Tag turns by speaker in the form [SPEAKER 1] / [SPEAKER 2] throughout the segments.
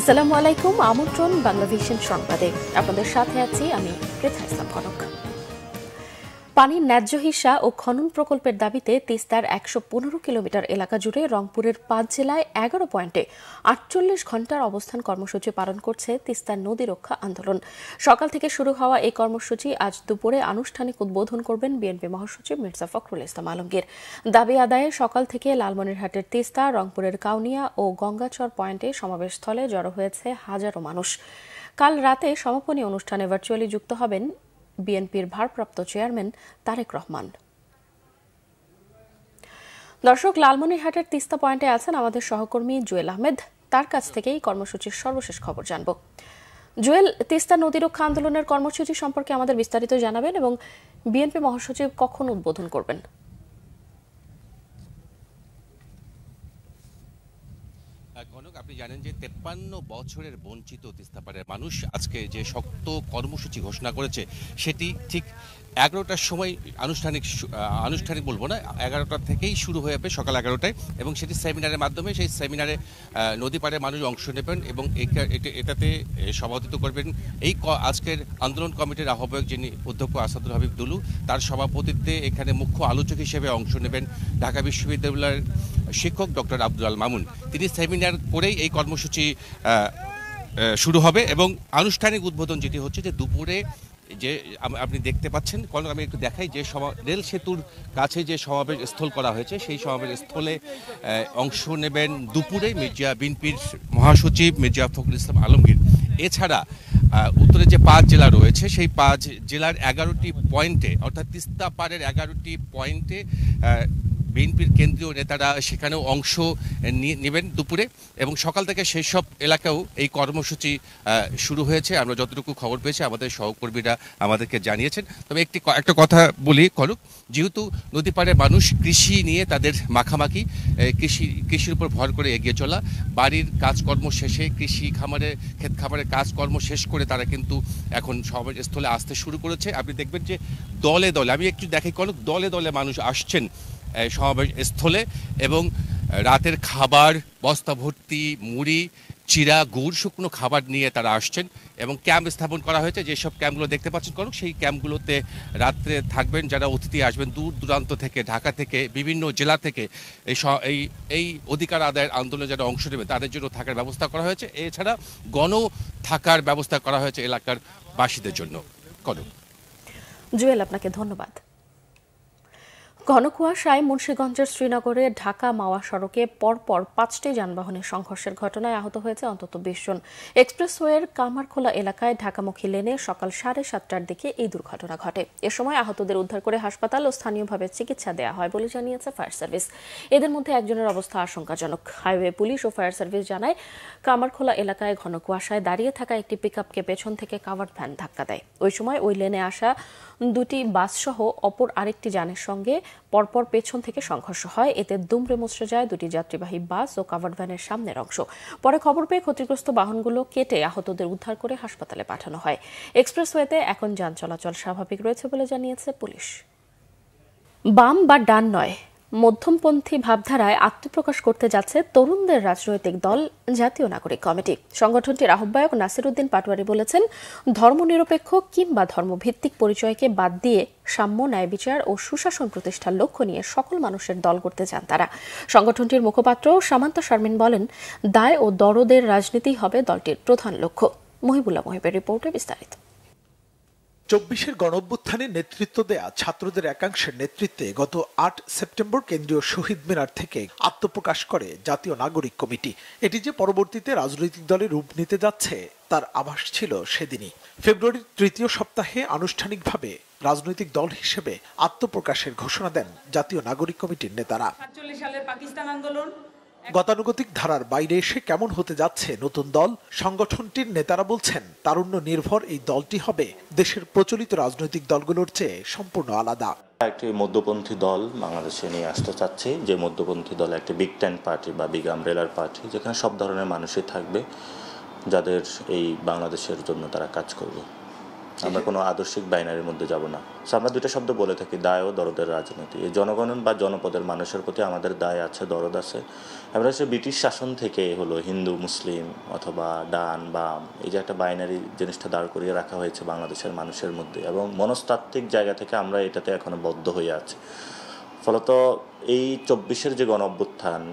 [SPEAKER 1] আসসালামু আলাইকুম, আমন্ত্রণ বাংলাভিশন সংবাদে। আপনাদের সাথে আছি আমি পৃথা ইসলাম কনক। পানির ন্যায্য হিস্যা ও খনন প্রকল্পের দাবিতে তিস্তার ১১৫ কিলোমিটার এলাকা জুড়ে রংপুরের ৫ জেলায় ১১ পয়েন্টে ৪৮ ঘণ্টার অবস্থান কর্মসূচি পালন করছে তিস্তার নদী রক্ষা আন্দোলন। সকাল থেকে শুরু হওয়া এই কর্মসূচি আজ দুপুরে আনুষ্ঠানিক উদ্বোধন করবেন বিএনপি মহাসচিব মির্জা ফখরুল ইসলাম আলমগীর। দাবি আদায়ে সকাল থেকে লালমনিরহাটের তিস্তা, রংপুরের কাউনিয়া ও গঙ্গাচর পয়েন্টে সমাবেশস্থলে জড়ো হয়েছে হাজারো মানুষ। কাল রাতে সমাপনী অনুষ্ঠানে ভার্চুয়ালি যুক্ত হবেন বিএনপির ভারপ্রাপ্ত চেয়ারম্যান তারেক রহমান। দর্শক, লালমনিরহাটের তিস্তা পয়েন্টে আছেন আমাদের সহকর্মী জুয়েল আহমেদ। তার কাছ থেকেই কর্মসূচির সর্বশেষ খবর জানব। জুয়েল, তিস্তা নদী রক্ষা আন্দোলনের কর্মসূচি সম্পর্কে আমাদের বিস্তারিত জানাবেন এবং বিএনপি মহাসচিব কখন উদ্বোধন করবেন?
[SPEAKER 2] কনক, আপনি জানেন যে ৫৩ বছরের বঞ্চিত তিস্তাপাড়ের মানুষ আজকে যে শক্ত কর্মসূচি ঘোষণা করেছে সেটি ঠিক ১১টার সময় আনুষ্ঠানিক বলবো না, ১১টা থেকেই শুরু হয়ে যাবে সকাল ১১টায়, এবং সেটি সেমিনারের মাধ্যমে। সেই সেমিনারে নদীপাড়ের মানুষ অংশ নেবেন এবং এটাতে সভাপতিত্ব করবেন এই আজকের আন্দোলন কমিটির আহ্বায়ক, যিনি অধ্যক্ষ আসাদুল হাবিব দুলু। তার সভাপতিত্বে এখানে মুখ্য আলোচক হিসেবে অংশ নেবেন ঢাকা বিশ্ববিদ্যালয়ের শিক্ষক ডক্টর আব্দুল আল মামুন। তিনি সেমিনার করেই এই কর্মসূচি শুরু হবে এবং আনুষ্ঠানিক উদ্বোধন যেটি হচ্ছে যে দুপুরে, যে আপনি দেখতে পাচ্ছেন, কারণ আমি একটু দেখাই যে রেল সেতুর কাছে যে সমাবেশ স্থল করা হয়েছে সেই সমাবেশ স্থলে অংশ নেবেন দুপুরে বিএনপির মহাসচিব মির্জা ফখরুল ইসলাম আলমগীর। এছাড়া উত্তরে যে ৫ জেলা রয়েছে সেই ৫ জেলার ১১টি পয়েন্টে, অর্থাৎ তিস্তা পাড়ের ১১টি পয়েন্টে বিএনপির কেন্দ্রীয় নেতারা সেখানেও অংশ নেবেন দুপুরে, এবং সকাল থেকে সেই সব এলাকাও এই কর্মসূচি শুরু হয়েছে। আমরা যতটুকু খবর পেয়েছি আমাদের সহকর্মীরা আমাদেরকে জানিয়েছেন। তবে একটা কথা বলি কনক, যেহেতু নদীপাড়ের মানুষ কৃষি নিয়ে তাদের মাখামাখি, কৃষির উপর ভর করে এগিয়ে চলা, বাড়ির কাজকর্ম শেষে ক্ষেত খামারের কাজকর্ম শেষ করে তারা কিন্তু এখন সমাবেশস্থলে আসতে শুরু করেছে। আপনি দেখবেন যে দলে দলে, আমি একটু দেখাই কনক, দলে দলে মানুষ আসছেন সমাবেশ স্থলে, এবং রাতের খাবার, বস্তা ভর্তি মুড়ি, চিরা, গুড়, শুকনো খাবার নিয়ে তারা আসছেন এবং ক্যাম্প স্থাপন করা হয়েছে। যেসব ক্যাম্পগুলো দেখতে পাচ্ছেন কনক, সেই ক্যাম্পগুলোতে রাত্রে থাকবেন যারা অতিথি আসবেন দূর দূরান্ত থেকে, ঢাকা থেকে, বিভিন্ন জেলা থেকে এই অধিকার আদায়ের আন্দোলনে যারা অংশ নেবেন তাদের জন্য থাকার ব্যবস্থা করা হয়েছে। এছাড়া থাকার ব্যবস্থা করা হয়েছে এলাকার বাসীদের জন্য। কনক।
[SPEAKER 1] জুয়েল, আপনাকে ধন্যবাদ। ঘন কুয়াশায় মুন্সিগঞ্জের শ্রীনগরের ঢাকা মাওয়া সড়কে পরপর ৫টি যানবাহনের সংঘর্ষের ঘটনায় আহত হয়েছে অন্তত ২০ জন। এক্সপ্রেসওয়ের কামারখোলা এলাকায় ঢাকামুখী লেনে সকাল ৭:৩০টার দিকে এই দুর্ঘটনা ঘটে। এ সময় আহতদের উদ্ধার করে হাসপাতাল ও স্থানীয়ভাবে চিকিৎসা দেওয়া হয় বলে জানিয়েছে ফায়ার সার্ভিস। এদের মধ্যে একজনের অবস্থা আশঙ্কাজনক। হাইওয়ে পুলিশ ও ফায়ার সার্ভিস জানায়, কামারখোলা এলাকায় ঘন কুয়াশায় দাঁড়িয়ে থাকা একটি পিকআপকে পেছন থেকে কাভার্ড ভ্যান ধাক্কা দেয়। ওই সময় ওই লেনে আসা দুটি বাস সহ অপর আরেকটি যানের সঙ্গে পরপর পেছন থেকে সংঘর্ষ হয়। এতে দুমড়ে মুচড়ে যায় দুটি যাত্রীবাহী বাস ও কাভার্ড ভ্যানের সামনের অংশ। পরে খবর পেয়ে ক্ষতিগ্রস্ত বাহনগুলো কেটে আহতদের উদ্ধার করে হাসপাতালে পাঠানো হয়। এক্সপ্রেসওয়েতে এখন যান চলাচল স্বাভাবিক রয়েছে বলে জানিয়েছে পুলিশ। বাম বা ডান নয়, মধ্যমপন্থী ভাবধারায় আত্মপ্রকাশ করতে যাচ্ছে তরুণদের রাজনৈতিক দল জাতীয় নাগরিক কমিটি। সংগঠনটির আহ্বায়ক নাসির উদ্দিন পাটোয়ারি বলেছেন, ধর্মনিরপেক্ষ কিংবা ধর্মভিত্তিক পরিচয়কে বাদ দিয়ে সাম্য, ন্যায় বিচার ও সুশাসন প্রতিষ্ঠার লক্ষ্য নিয়ে সকল মানুষের দল করতে চান তারা। সংগঠনটির মুখপাত্র সামান্তা শারমিন বলেন, দায় ও দরদের রাজনীতি হবে দলটির প্রধান লক্ষ্য। মহিবুল্লাহ মহিবের রিপোর্টে বিস্তারিত।
[SPEAKER 3] ২৪-এর গণঅভ্যুত্থানে নেতৃত্ব দেয়া ছাত্রদের একাংশের নেতৃত্বে গত ৮ সেপ্টেম্বর কেন্দ্রীয় শহীদ মিনার থেকে আত্মপ্রকাশ করে জাতীয় নাগরিক কমিটি। এটি যে পরবর্তীতে রাজনৈতিক দলে রূপ নিতে যাচ্ছে তার আভাস ছিল সেদিনই। ফেব্রুয়ারির ৩য় সপ্তাহে আনুষ্ঠানিকভাবে রাজনৈতিক দল হিসেবে আত্মপ্রকাশের ঘোষণা দেন জাতীয় নাগরিক কমিটির নেতারা। ৪৭ সালের পাকিস্তান আন্দোলন গতানুগতিক ধারার বাইরে এসে কেমন হতে যাচ্ছে নতুন দল? সংগঠনটির নেতারা বলছেন, তারুণ্য নির্ভর এই দলটি হবে দেশের প্রচলিত রাজনৈতিক দলগুলোর চেয়ে সম্পূর্ণ আলাদা।
[SPEAKER 4] একটি মধ্যপন্থী দল বাংলাদেশে নিয়ে আসতে চাচ্ছে, যে মধ্যপন্থী দল একটি বিগ টেন পার্টি বা বিগ আমব্রেলার পার্টি, যেখানে সব ধরনের মানুষই থাকবে যাদের এই বাংলাদেশের জন্য তারা কাজ করবে। আমরা কোনো আদর্শিক বাইনারির মধ্যে যাব না। সো আমরা দুইটা শব্দ বলে থাকি, দায় ও দরদের রাজনীতি। এই জনগণ বা জনপদের মানুষের প্রতি আমাদের দায় আছে, দরদ আছে। আমরা সে ব্রিটিশ শাসন থেকে হলো হিন্দু মুসলিম অথবা ডান বাম এই যে একটা বাইনারি জিনিসটা দাঁড় করিয়ে রাখা হয়েছে বাংলাদেশের মানুষের মধ্যে, এবং মনস্তাত্ত্বিক জায়গা থেকে আমরা এটাতে এখনো বদ্ধ হয়ে আছি। ফলত এই 24-এর যে গণ অভ্যুত্থান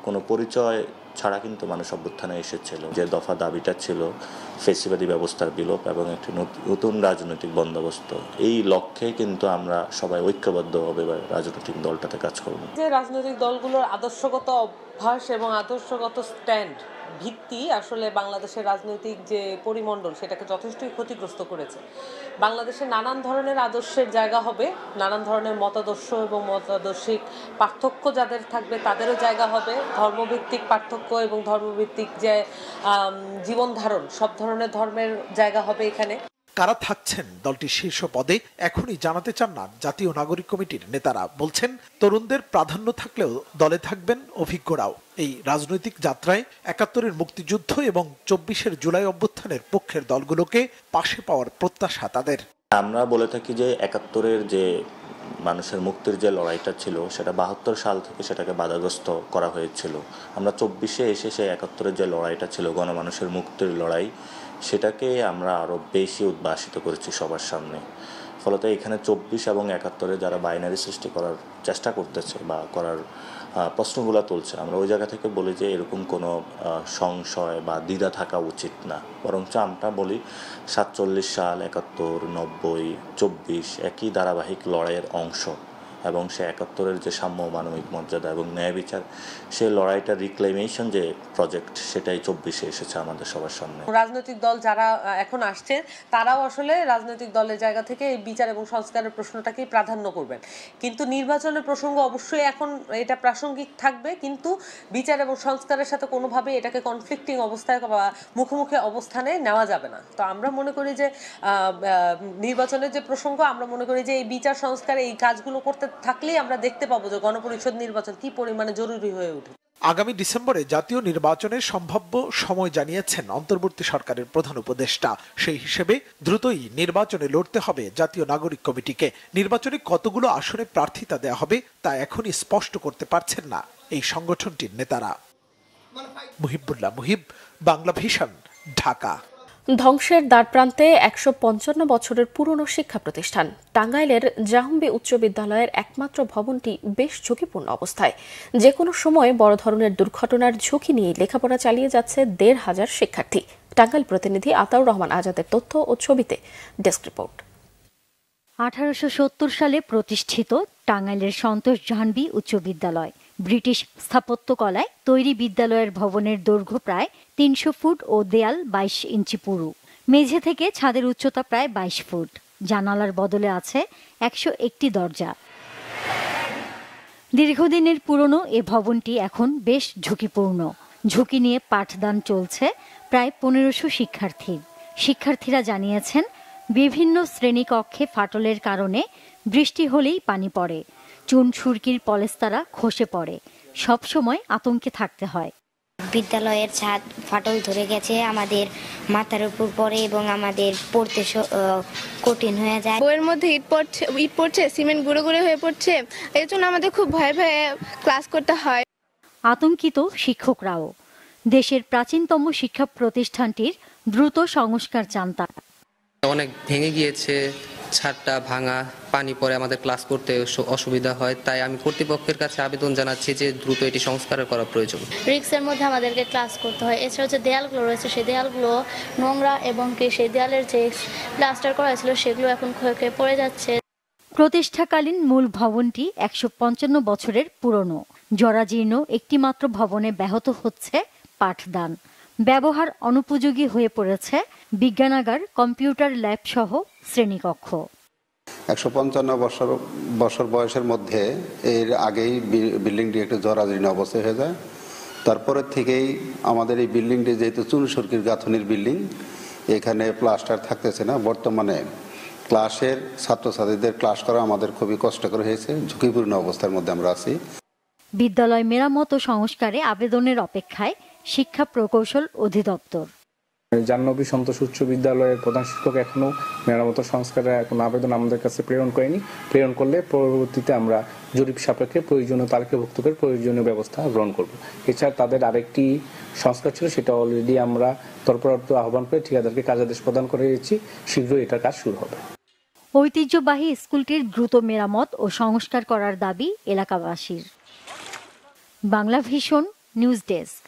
[SPEAKER 4] কোনো পরিচয় ছাড়া কিন্তু মানুষ অভ্যুত্থানে এসেছিল। যে দফা দাবিটা ছিল ফেসিবাদী ব্যবস্থার বিলোপ এবং একটি নতুন রাজনৈতিক বন্দোবস্ত, এই লক্ষ্যে কিন্তু আমরা সবাই ঐক্যবদ্ধভাবে রাজনৈতিক দলটাতে কাজ করব।
[SPEAKER 5] যে রাজনৈতিক দলগুলোর আদর্শগত অভ্যাস এবং আদর্শগত স্ট্যান্ড ভিত্তি আসলে বাংলাদেশের রাজনৈতিক যে পরিমণ্ডল সেটাকে যথেষ্টই ক্ষতিগ্রস্ত করেছে। বাংলাদেশে নানান ধরনের আদর্শের জায়গা হবে, নানান ধরনের মতাদর্শ এবং মতাদর্শিক পার্থক্য যাদের থাকবে তাদেরও জায়গা হবে, ধর্মভিত্তিক পার্থক্য এবং ধর্মভিত্তিক যে জীবন ধারণ সব ধরনের ধর্মের জায়গা হবে এখানে।
[SPEAKER 3] কারা থাকছেন দলটির শীর্ষ পদে এখনই জানাতে চান না জাতীয় নাগরিক কমিটির নেতারা। বলছেন তরুণদের প্রাধান্য থাকলেও দলে থাকবেন অভিজ্ঞরাও। এই রাজনৈতিক যাত্রায় ৭১-এর মুক্তিযুদ্ধ এবং ২৪-এর জুলাই অভ্যুত্থানের পক্ষের দলগুলোকে পাশে পাওয়ার প্রত্যাশা তাদের।
[SPEAKER 4] আমরা বলে থাকি যে ৭১-এর যে মানুষের মুক্তির যে লড়াইটা ছিল সেটা ৭২ সাল থেকে সেটাকে বাধাগ্রস্ত করা হয়েছিল। আমরা ২৪-এ এসে সেই ৭১-এর যে লড়াইটা ছিল গণমানুষের মুক্তির লড়াই, সেটাকে আমরা আরও বেশি উদ্ভাসিত করেছি সবার সামনে। ফলত এখানে ২৪ এবং ৭১-এ যারা বাইনারি সৃষ্টি করার চেষ্টা করতেছে বা করার প্রশ্নগুলো তুলছে, আমরা ওই জায়গা থেকে বলি যে এরকম কোনো সংশয় বা দ্বিধা থাকা উচিত না, বরঞ্চ আমরা বলি ৪৭ সাল ৭১, ৯০, ২৪ একই ধারাবাহিক লড়াইয়ের অংশ, এবং সে ৭১-এর যে সাম্য মানবিক মর্যাদা এবং ন্যায় বিচার সেই লড়াইটার রিক্লেমেশন যে প্রজেক্ট সেটাই ২৪-এ এসেছে আমাদের সবার সামনে।
[SPEAKER 5] রাজনৈতিক দল যারা এখন আসছে তারাও আসলে রাজনৈতিক দলের জায়গা থেকে এই বিচার এবং সংস্কারের প্রশ্নটাকেই প্রাধান্য করবেন, কিন্তু নির্বাচনের প্রসঙ্গ অবশ্যই এখন এটা প্রাসঙ্গিক থাকবে, কিন্তু বিচার এবং সংস্কারের সাথে কোনোভাবে এটাকে কনফ্লিক্টিং অবস্থায় বা মুখোমুখি অবস্থানে নেওয়া যাবে না। তো আমরা মনে করি যে নির্বাচনের যে প্রসঙ্গ, আমরা মনে করি যে এই বিচার সংস্কার এই কাজগুলো করতে থাকলেই আমরা দেখতে পাবো যে গণপরিষদ নির্বাচন কি পরিমাণে জরুরি হয়ে ওঠে।
[SPEAKER 3] আগামী ডিসেম্বরে জাতীয় নির্বাচনের সম্ভাব্য সময় জানিয়েছেন অন্তর্বর্তী সরকারের প্রধান উপদেষ্টা। সেই হিসেবে দ্রুতই নির্বাচনে লড়তে হবে জাতীয় নাগরিক কমিটিকে। নির্বাচনে কতগুলো আসনে প্রার্থিতা দেওয়া হবে তা এখনই স্পষ্ট করতে পারছেন না এই সংগঠনটির নেতারা। মুহিবুল্লাহ মুহিব, বাংলা ভিশন, ঢাকা।
[SPEAKER 1] ধ্বংসের দ্বারপ্রান্তে ১৫৫ বছরের পুরনো শিক্ষা প্রতিষ্ঠান টাঙ্গাইলের জাহম্বি উচ্চ বিদ্যালয়ের একমাত্র ভবনটি বেশ ঝুঁকিপূর্ণ অবস্থায়। যে কোনো সময় বড় ধরনের দুর্ঘটনার ঝুঁকি নিয়ে লেখাপড়া চালিয়ে যাচ্ছে ১৫০০ শিক্ষার্থী। টাঙ্গাইল প্রতিনিধি আতাউর রহমান আজাদের তথ্য ও ছবিতে ডেস্ক রিপোর্ট।
[SPEAKER 6] ১৮৭০ সালে প্রতিষ্ঠিত টাঙ্গাইলের সন্তোষ জাহ্নবী উচ্চ বিদ্যালয় ব্রিটিশ স্থাপত্যকলায় তৈরি বিদ্যালয়ের ভবনের দৈর্ঘ্য প্রায় ৩০০ ফুট ও দেয়াল ২২ ইঞ্চি পুরু। মেঝে থেকে ছাদের উচ্চতা প্রায় ২২ ফুট। জানালার বদলে আছে ১০১টি দরজা। দীর্ঘদিনের পুরনো এ ভবনটি এখন বেশ ঝুঁকিপূর্ণ। ঝুঁকি নিয়ে পাঠদান চলছে প্রায় ১৫০০ শিক্ষার্থীর। শিক্ষার্থীরা জানিয়েছেন বিভিন্ন শ্রেণীকক্ষে ফাটলের কারণে বৃষ্টি হলেই পানি পড়ে, চুন সুরকির পলেস্তারা খসে পড়ে, সবসময় আতঙ্কে থাকতে হয়।
[SPEAKER 7] বিদ্যালয়ের ছাদ ফাটল ধরে গেছে, আমাদের মাথার উপর পড়ে এবং আমাদের পড়তে কঠিন হয়ে যায়।
[SPEAKER 8] বইয়ের মধ্যে ইট পড়ছে, সিমেন্ট গুঁড়ো গুঁড়ো হয়ে পড়ছে, এর জন্য আমাদের খুব ভয়ে ভয়ে ক্লাস করতে হয়।
[SPEAKER 6] আতঙ্কিত শিক্ষকরাও। দেশের প্রাচীনতম শিক্ষা প্রতিষ্ঠানটির দ্রুত সংস্কার চান তারা।
[SPEAKER 9] অনেক ভেঙে গিয়েছে, ছাদটা ভাঙা, পানি পড়ে আমাদের ক্লাস করতে অসুবিধা হয়। তাই আমি কর্তৃপক্ষের কাছে আবেদন জানাচ্ছি যে দ্রুত এটি সংস্কার করা প্রয়োজন।
[SPEAKER 10] রিক্সের মধ্যে আমাদেরকে ক্লাস করতে হয়। এছাড়া যে দেয়ালগুলো রয়েছে সেই দেয়ালগুলো নোংরা এবং সেই দেয়ালের যে প্লাস্টার করা ছিল সেগুলো এখন ক্ষয়ে ক্ষয়ে পড়ে যাচ্ছে।
[SPEAKER 6] প্রতিষ্ঠাকালীন মূল ভবনটি ১৫৫ বছরের পুরনো। জরাজীর্ণ একটিমাত্র ভবনে ব্যাহত হচ্ছে পাঠদান। ব্যবহার অনুপযোগী হয়ে পড়েছে বিজ্ঞানাগার, কম্পিউটার ল্যাব সহ শ্রেণীকক্ষ।
[SPEAKER 11] ১৫৫ বছর বয়সের মধ্যে এর আগেই বিল্ডিংটি একটু জরাজীর্ণ অবস্থায় হয়ে যায়। তারপরে থেকেই আমাদের এই বিল্ডিংটি যেহেতু চুন সুরকির গাঁথনির বিল্ডিং, এখানে প্লাস্টার থাকতেছে না। বর্তমানে ক্লাসের ছাত্রছাত্রীদের ক্লাস করা আমাদের খুবই কষ্টকর হয়েছে, ঝুঁকিপূর্ণ অবস্থার মধ্যে আমরা আছি।
[SPEAKER 6] বিদ্যালয় মেরামত ও সংস্কারে আবেদনের অপেক্ষায় শিক্ষা প্রকৌশল অধিদপ্তর।
[SPEAKER 12] জাহ্নবী সন্তোষ উচ্চ বিদ্যালয়ের প্রধান শিক্ষক এখনো মেরামত সংস্কারের কোনো আবেদন আমাদের কাছে প্রেরণ করেনি। প্রেরণ করলে পরবর্তীতে আমরা জরিপ সাপেক্ষে প্রয়োজনীয় তালিকাভুক্ত করে প্রয়োজনীয় ব্যবস্থা গ্রহণ করব। এছাড়া তাদের আরেকটি সংস্কার ছিল, সেটা অলরেডি আমরা তৎপরতা আহ্বান করে ঠিকাদারকে কার্যাদেশ প্রদান করে দিয়েছি। শীঘ্রই এটার কাজ শুরু হবে।
[SPEAKER 6] ঐতিহ্যবাহী স্কুলটির দ্রুত মেরামত ও সংস্কার করার দাবি এলাকাবাসীর। Bangla vision news desk.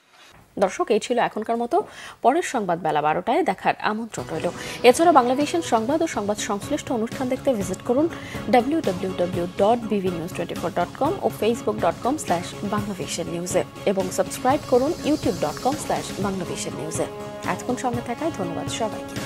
[SPEAKER 1] দর্শক, এই ছিল এখনকার মতো। পরের সংবাদ বেলা 12টায় দেখার আমন্ত্রণ রইল। এছাড়া বাংলা ভিশন সংবাদ ও সংবাদ সংশ্লিষ্ট অনুষ্ঠান দেখতে ভিজিট করুন www.bvnews24.com ও facebook.com/banglavisionnews এবং সাবস্ক্রাইব করুন youtube.com/banglavisionnews। এতক্ষণ সঙ্গে থাকায় ধন্যবাদ সবাইকে।